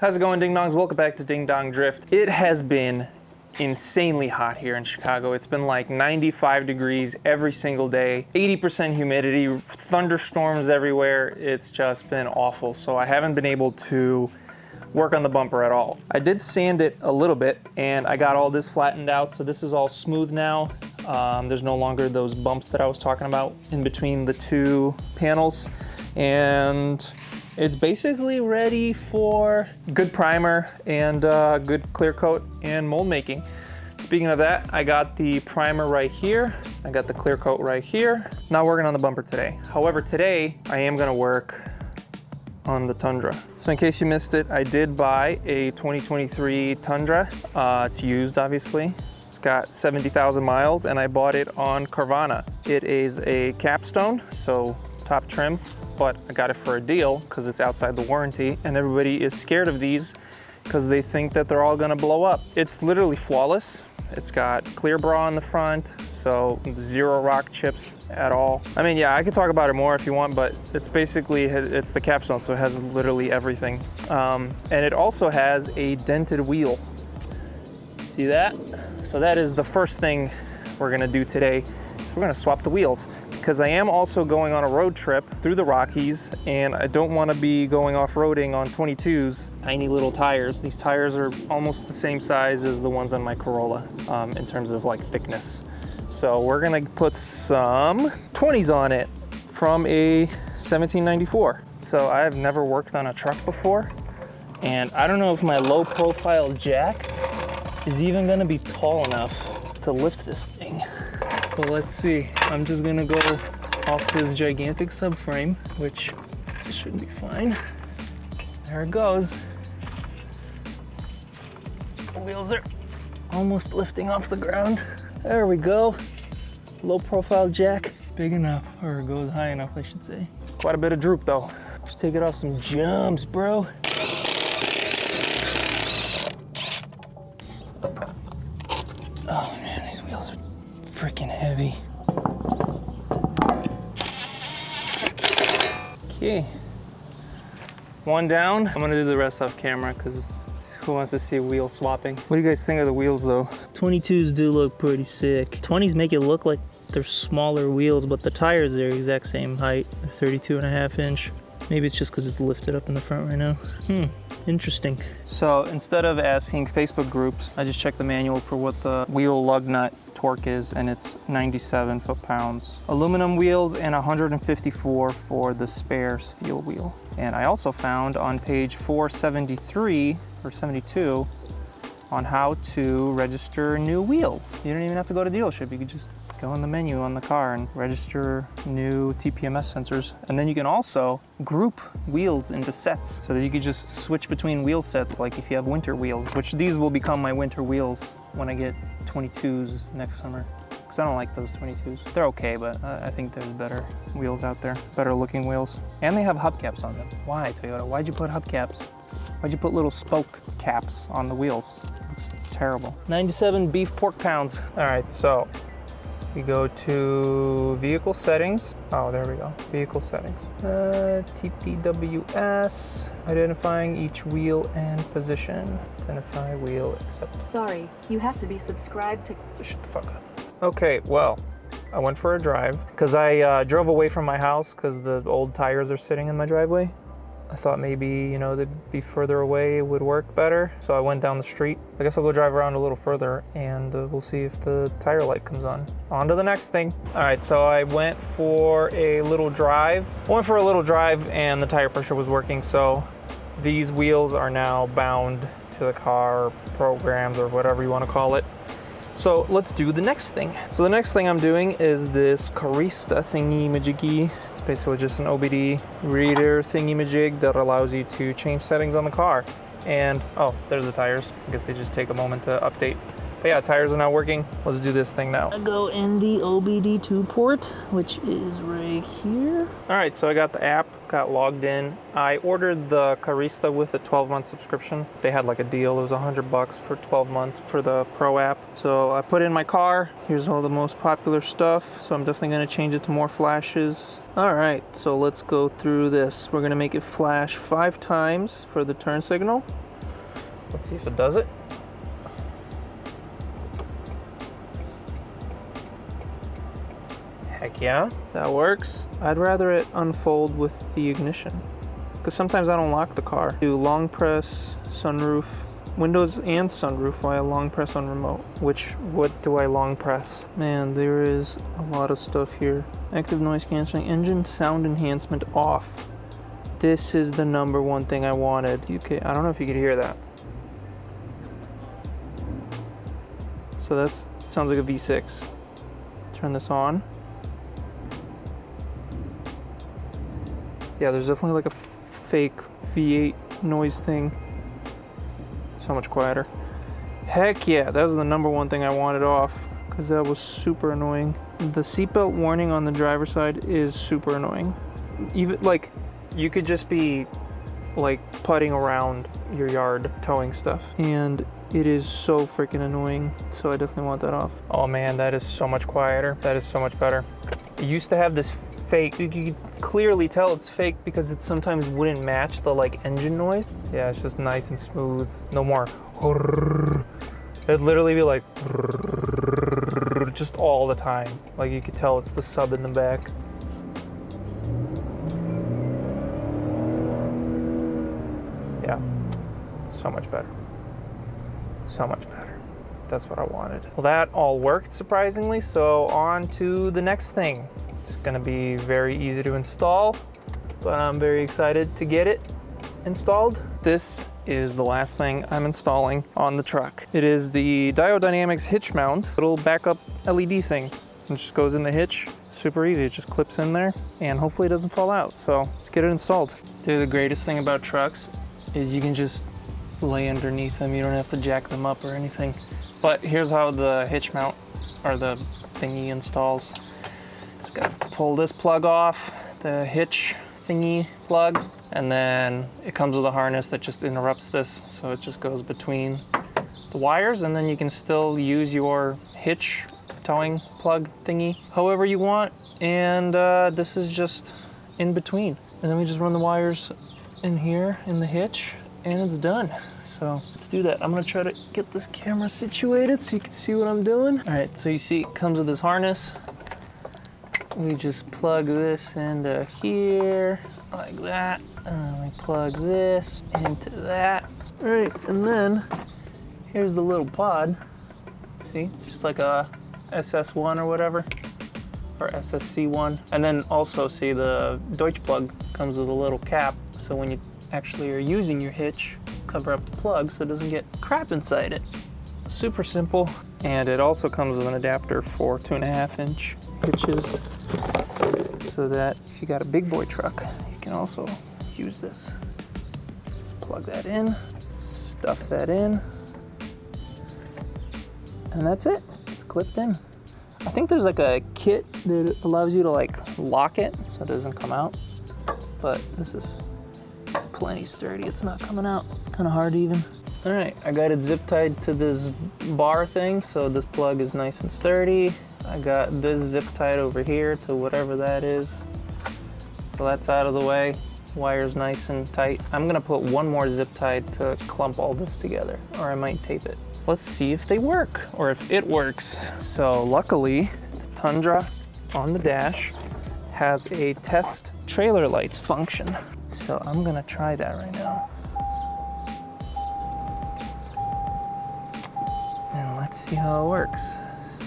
How's it going, Ding Dongs? Welcome back to Ding Dong Drift. It has been insanely hot here in Chicago. It's been like 95 degrees every single day, 80% humidity, thunderstorms everywhere. It's just been awful. So I haven't been able to work on the bumper at all. I did sand it a little bit and I got all this flattened out. So this is all smooth now. There's no longer those bumps that I was talking about in between the two panels. And it's basically ready for good primer and good clear coat and mold making. Speaking of that, I got the primer right here. I got the clear coat right here. Not working on the bumper today. However, today I am gonna work on the Tundra. So in case you missed it, I did buy a 2023 Tundra. It's used, obviously. It's got 70,000 miles and I bought it on Carvana. It is a Capstone, so top trim, but I got it for a deal because it's outside the warranty and everybody is scared of these because they think that they're all gonna blow up. It's literally flawless. It's got clear bra on the front, so zero rock chips at all. I mean, yeah, I could talk about it more if you want, but it's basically, it's the Capstone, so it has literally everything. And it also has a dented wheel. See that? So that is the first thing we're gonna do today. So we're gonna swap the wheels because I am also going on a road trip through the Rockies and I don't wanna be going off-roading on 22s, tiny little tires. These tires are almost the same size as the ones on my Corolla in terms of like thickness. So we're gonna put some 20s on it from a 1794. So I have never worked on a truck before and I don't know if my low profile jack is even gonna be tall enough to lift this thing. Well, let's see. I'm just gonna go off this gigantic subframe, which should be fine. There it goes. The wheels are almost lifting off the ground. There we go. Low profile jack, big enough, or it goes high enough, I should say. It's quite a bit of droop though. Just take it off some jumps, bro. Oh man, these wheels are freaking heavy. Okay, one down. I'm gonna do the rest off camera because who wants to see wheel swapping? What do you guys think of the wheels though? 22s do look pretty sick. 20s make it look like they're smaller wheels, but the tires are the exact same height. They're 32.5 inch. Maybe it's just because it's lifted up in the front right now. Interesting. So instead of asking Facebook groups, I just checked the manual for what the wheel lug nut torque is, and it's 97 foot-pounds. Aluminum wheels and 154 for the spare steel wheel. And I also found on page 473 or 72 on how to register new wheels. You don't even have to go to the dealership. You could just go in the menu on the car and register new TPMS sensors. And then you can also group wheels into sets so that you could just switch between wheel sets, like if you have winter wheels, which these will become my winter wheels when I get 22s next summer. Because I don't like those 22s. They're okay, but I think there's better wheels out there, better looking wheels. And they have hubcaps on them. Why, Toyota? Why'd you put hubcaps? Why'd you put little spoke caps on the wheels? It's terrible. 97 beef pork pounds. All right, so we go to vehicle settings. Oh, there we go, vehicle settings. TPWS, identifying each wheel and position. Identify wheel, accept. Sorry, you have to be subscribed to. Shut the fuck up. Okay, well, I went for a drive because I drove away from my house because the old tires are sitting in my driveway. I thought maybe, you know, they'd be further away, it would work better. So I went down the street. I guess I'll go drive around a little further and we'll see if the tire light comes on. On to the next thing. All right, so I went for a little drive. And the tire pressure was working. So these wheels are now bound to the car, programmed, or whatever you want to call it. So let's do the next thing. So the next thing I'm doing is this Carista thingy-majiggy. It's basically just an OBD reader thingy-majig that allows you to change settings on the car. And, oh, there's the tires. I guess they just take a moment to update. But yeah, tires are now working. Let's do this thing now. I go in the OBD2 port, which is right here. All right, so I got the app, got logged in. I ordered the Carista with a 12-month subscription. They had like a deal. It was $100 for 12 months for the Pro app. So I put in my car. Here's all the most popular stuff. So I'm definitely gonna change it to more flashes. All right, so let's go through this. We're gonna make it flash 5 times for the turn signal. Let's see if it does it. Heck yeah, that works. I'd rather it unfold with the ignition, because sometimes I don't lock the car. Do long press, sunroof, windows and sunroof while I long press on remote. What do I long press? Man, there is a lot of stuff here. Active noise canceling, engine sound enhancement off. This is the number one thing I wanted. I don't know if you could hear that. So that sounds like a V6. Turn this on. Yeah, there's definitely like a fake V8 noise thing. So much quieter. Heck yeah, that was the number one thing I wanted off, because that was super annoying. The seatbelt warning on the driver's side is super annoying. Even like, you could just be like putting around your yard towing stuff, and it is so freaking annoying. So I definitely want that off. Oh man, that is so much quieter. That is so much better. It used to have this fake, you could clearly tell it's fake because it sometimes wouldn't match the like engine noise. Yeah, it's just nice and smooth. No more. It'd literally be like just all the time. Like you could tell it's the sub in the back. Yeah, so much better. So much better. That's what I wanted. Well, that all worked surprisingly, so on to the next thing. It's gonna be very easy to install, but I'm very excited to get it installed. This is the last thing I'm installing on the truck. It is the Diodynamics Hitch Mount, little backup LED thing. It just goes in the hitch, super easy. It just clips in there and hopefully it doesn't fall out. So let's get it installed. Dude, the greatest thing about trucks is you can just lay underneath them. You don't have to jack them up or anything. But here's how the hitch mount or the thingy installs. Just gotta pull this plug off, the hitch thingy plug, and then it comes with a harness that just interrupts this, so it just goes between the wires, and then you can still use your hitch towing plug thingy however you want, and this is just in between. And then we just run the wires in here in the hitch, and it's done. So let's do that. I'm gonna try to get this camera situated so you can see what I'm doing. All right, so you see it comes with this harness. We just plug this into here, like that. And we plug this into that. All right, and then here's the little pod. See, it's just like a SS1 or whatever, or SSC1. And then also see the Deutsch plug comes with a little cap. So when you actually are using your hitch, cover up the plug so it doesn't get crap inside it. Super simple. And it also comes with an adapter for 2.5-inch hitches, so that if you got a big boy truck, you can also use this. Just plug that in, stuff that in, and that's it. It's clipped in. I think there's like a kit that allows you to like lock it so it doesn't come out, but this is plenty sturdy. It's not coming out. It's kind of hard even. All right, I got it zip tied to this bar thing, so this plug is nice and sturdy. I got this zip tied over here to whatever that is. So that's out of the way. Wire's nice and tight. I'm gonna put one more zip tie to clump all this together, or I might tape it. Let's see if they work, or if it works. So luckily, the Tundra on the dash has a test trailer lights function. So I'm gonna try that right now. And let's see how it works.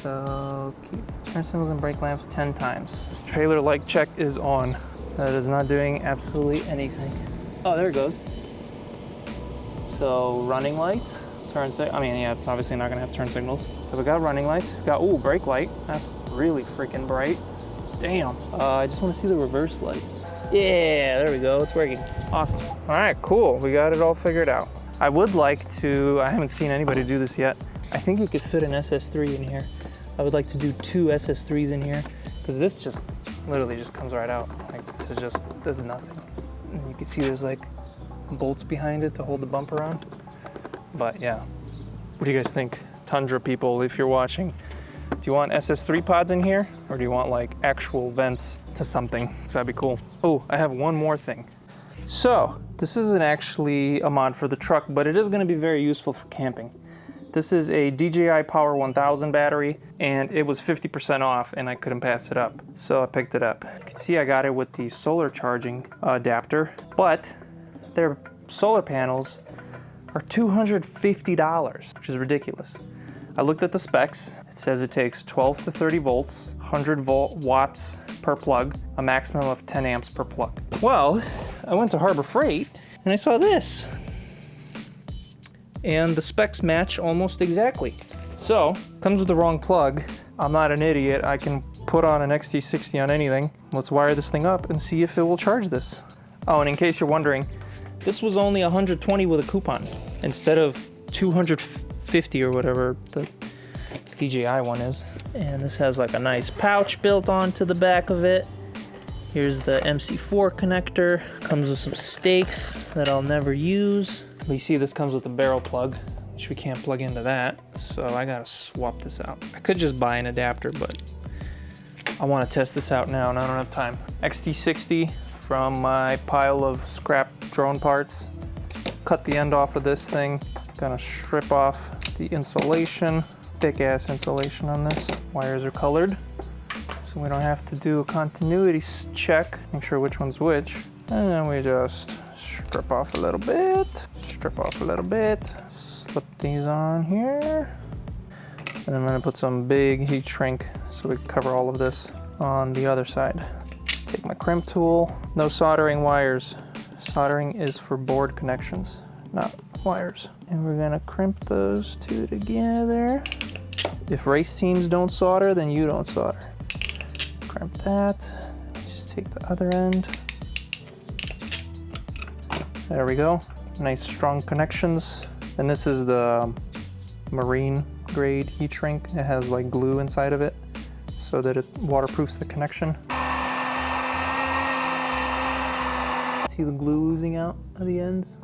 So keep turn signals and brake lamps 10 times. This trailer light check is on. That is not doing absolutely anything. Oh, there it goes. So running lights, it's obviously not gonna have turn signals. So we got running lights. We got, ooh, brake light. That's really freaking bright. Damn. I just wanna see the reverse light. Yeah, there we go, it's working. Awesome. All right, cool, we got it all figured out. I would like to, I haven't seen anybody do this yet. I think you could fit an SS3 in here. I would like to do 2 SS3s in here, because this just literally just comes right out. Like, it just does nothing. And you can see there's like bolts behind it to hold the bumper on. But yeah, what do you guys think? Tundra people, if you're watching, do you want SS3 pods in here, or do you want like actual vents to something? So that'd be cool. Oh, I have one more thing. So This isn't actually a mod for the truck, but it is going to be very useful for camping. This is a DJI Power 1000 battery, and it was 50% off, and I couldn't pass it up, so I picked it up. You can see I got it with the solar charging adapter, but their solar panels are $250, which is ridiculous. I looked at the specs. It says it takes 12 to 30 volts, 100 watts per plug, a maximum of 10 amps per plug. Well, I went to Harbor Freight and I saw this. And the specs match almost exactly. So, comes with the wrong plug. I'm not an idiot. I can put on an XT60 on anything. Let's wire this thing up and see if it will charge this. Oh, and in case you're wondering, this was only 120 with a coupon instead of 250 or whatever the DJI one is. And this has like a nice pouch built onto the back of it. Here's the MC4 connector. Comes with some stakes that I'll never use. But you see this comes with a barrel plug, which we can't plug into that. So I gotta swap this out. I could just buy an adapter, but I wanna test this out now and I don't have time. XT60 from my pile of scrap drone parts. Cut the end off of this thing. Gonna strip off the insulation. Thick ass insulation on this. Wires are colored, so we don't have to do a continuity check. Make sure which one's which. And then we just strip off a little bit. Strip off a little bit. Slip these on here. And then I'm gonna put some big heat shrink so we can cover all of this on the other side. Take my crimp tool. No soldering wires. Soldering is for board connections, not wires. And we're gonna crimp those two together. If race teams don't solder, then you don't solder. Crimp that. Just take the other end. There we go. Nice strong connections. And this is the marine grade heat shrink. It has like glue inside of it so that it waterproofs the connection. See the glue oozing out of the ends?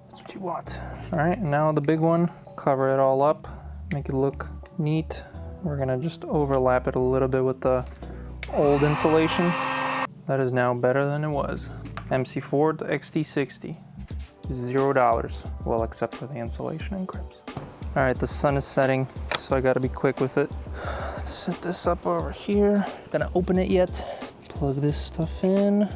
That's what you want. All right, and now the big one, cover it all up, make it look neat. We're gonna just overlap it a little bit with the old insulation. That is now better than it was. MC4 to XT60, $0. Well, except for the insulation and crimps. All right, the sun is setting, so I gotta be quick with it. Let's set this up over here. Gonna open it yet. Plug this stuff in.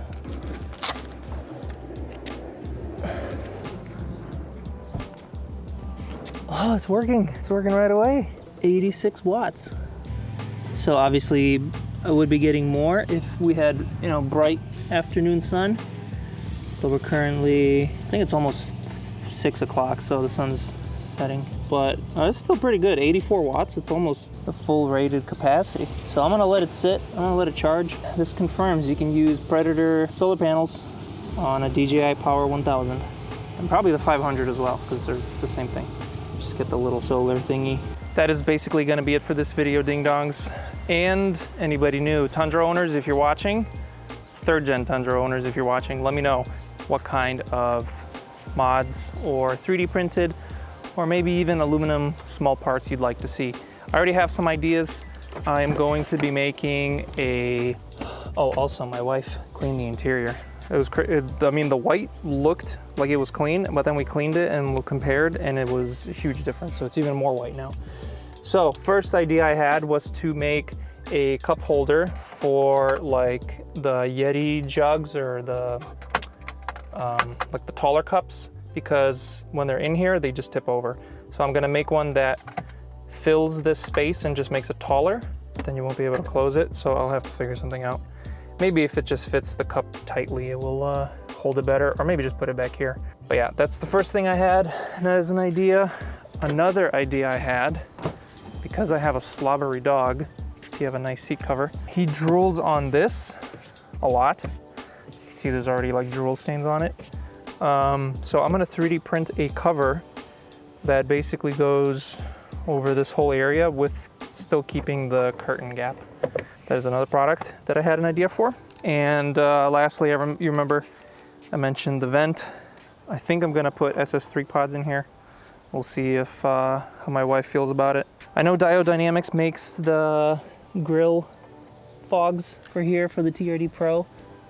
Oh, it's working. It's working right away. 86 watts. So obviously I would be getting more if we had, you know, bright afternoon sun. But we're currently, I think it's almost 6 o'clock, so the sun's setting. But it's still pretty good, 84 watts. It's almost the full rated capacity. So I'm gonna let it sit, I'm gonna let it charge. This confirms you can use Predator solar panels on a DJI Power 1000. And probably the 500 as well, because they're the same thing. Just get the little solar thingy. That is basically gonna be it for this video, ding dongs. And anybody new, Tundra owners, if you're watching, 3rd gen Tundra owners, if you're watching, let me know what kind of mods or 3D printed, or maybe even aluminum small parts you'd like to see. I already have some ideas. I am going to be making a, oh, also my wife cleaned the interior. It was, I mean, the white looked like it was clean, but then we cleaned it and compared, and it was a huge difference. So it's even more white now. So first idea I had was to make a cup holder for like the Yeti jugs or the like the taller cups, because when they're in here, they just tip over. So I'm gonna make one that fills this space and just makes it taller. Then you won't be able to close it. So I'll have to figure something out. Maybe if it just fits the cup tightly, it will hold it better, or maybe just put it back here. But yeah, that's the first thing I had, and that is an idea. Another idea I had, is because I have a slobbery dog, you can see I have a nice seat cover. He drools on this a lot. You can see there's already like drool stains on it. So I'm gonna 3D print a cover that basically goes over this whole area with still keeping the curtain gap. That is another product that I had an idea for. And lastly, you remember I mentioned the vent. I think I'm gonna put SS3 pods in here. We'll see if how my wife feels about it. I know Dynamics makes the grill fogs for here for the TRD Pro.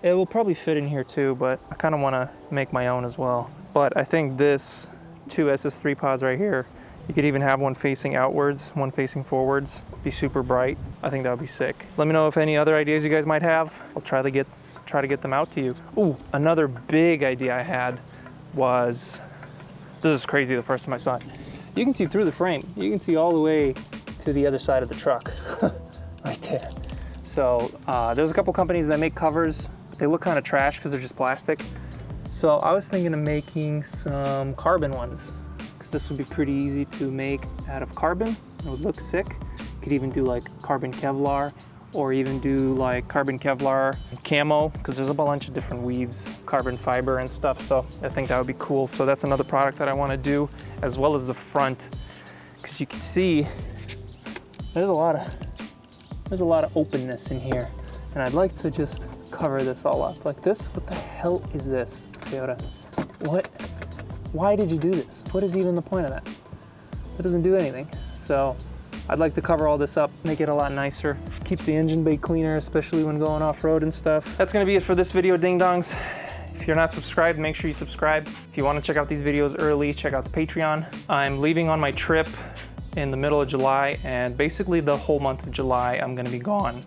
It will probably fit in here too, but I kind of want to make my own as well. But I think this 2 SS3 pods right here, you could even have one facing outwards, one facing forwards, be super bright. I think that would be sick. Let me know if any other ideas you guys might have. I'll try to get them out to you. Ooh, another big idea I had was, this is crazy the first time I saw it. You can see through the frame. You can see all the way to the other side of the truck, right there. So there's a couple companies that make covers. They look kind of trash because they're just plastic. So I was thinking of making some carbon ones, because this would be pretty easy to make out of carbon. It would look sick. You could even do like carbon Kevlar, or even do like carbon Kevlar camo, because there's a bunch of different weaves, carbon fiber and stuff. So I think that would be cool. So that's another product that I want to do, as well as the front, because you can see there's a lot of openness in here, and I'd like to just cover this all up like this. What the hell is this, Toyota? What? Why did you do this? What is even the point of that? It doesn't do anything. So I'd like to cover all this up, make it a lot nicer, keep the engine bay cleaner, especially when going off-road and stuff. That's gonna be it for this video, ding dongs. If you're not subscribed, make sure you subscribe. If you want to check out these videos early, check out the Patreon. I'm leaving on my trip in the middle of July, and basically the whole month of July I'm gonna be gone.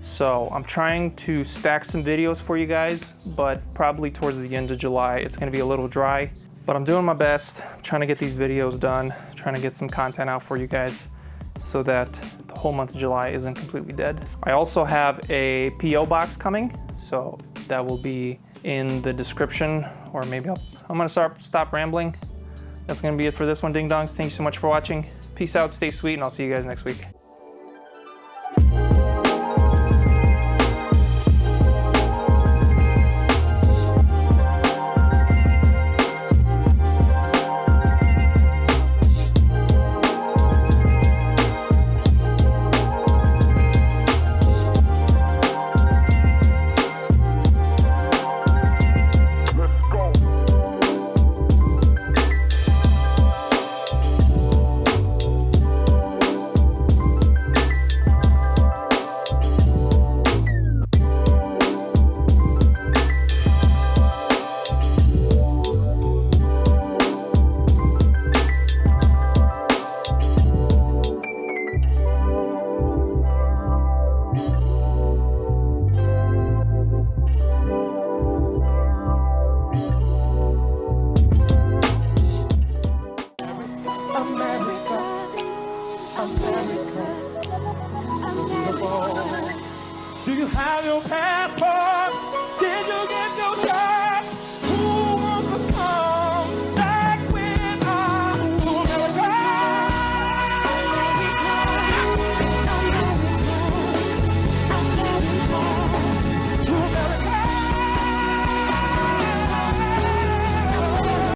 So I'm trying to stack some videos for you guys, but probably towards the end of July it's gonna be a little dry. But I'm doing my best. I'm trying to get these videos done, trying to get some content out for you guys so that the whole month of July isn't completely dead. I also have a PO box coming, so that will be in the description, or maybe I'm gonna stop rambling. That's gonna be it for this one, ding dongs. Thank you so much for watching. Peace out, stay sweet, and I'll see you guys next week. Do you have your passion?